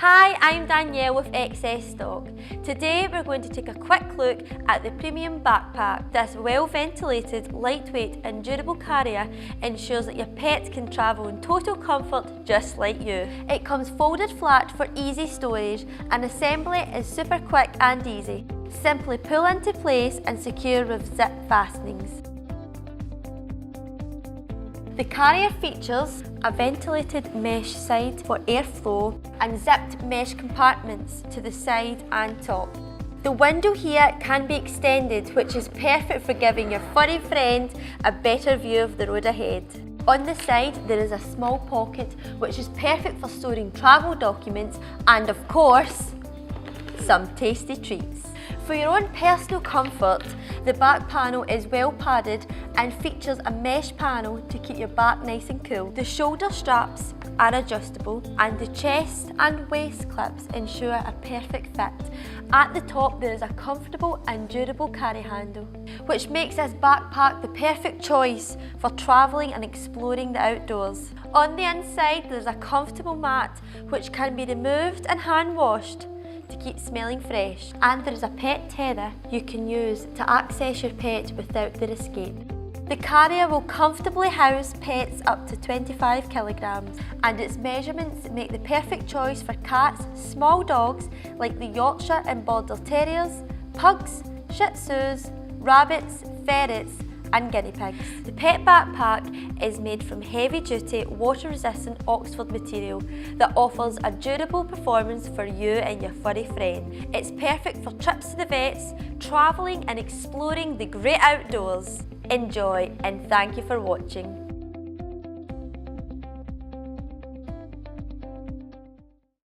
Hi, I'm Danielle with XS-Stock. Today we're going to take a quick look at the premium backpack. This well ventilated, lightweight and durable carrier ensures that your pet can travel in total comfort just like you. It comes folded flat for easy storage and assembly is super quick and easy. Simply pull into place and secure with zip fastenings. The carrier features a ventilated mesh side for airflow and zipped mesh compartments to the side and top. The window here can be extended, which is perfect for giving your furry friend a better view of the road ahead. On the side there is a small pocket which is perfect for storing travel documents and of course, some tasty treats. For your own personal comfort, the back panel is well padded and features a mesh panel to keep your back nice and cool. The shoulder straps are adjustable and the chest and waist clips ensure a perfect fit. At the top there is a comfortable and durable carry handle, which makes this backpack the perfect choice for travelling and exploring the outdoors. On the inside there is a comfortable mat which can be removed and hand washed to keep smelling fresh, and there is a pet tether you can use to access your pet without their escape. The carrier will comfortably house pets up to 25 kilograms and its measurements make the perfect choice for cats, small dogs like the Yorkshire and Border Terriers, pugs, Shih Tzus, rabbits, ferrets and guinea pigs. The pet backpack is made from heavy-duty, water-resistant Oxford material that offers a durable performance for you and your furry friend. It's perfect for trips to the vets, travelling and exploring the great outdoors. Enjoy and thank you for watching.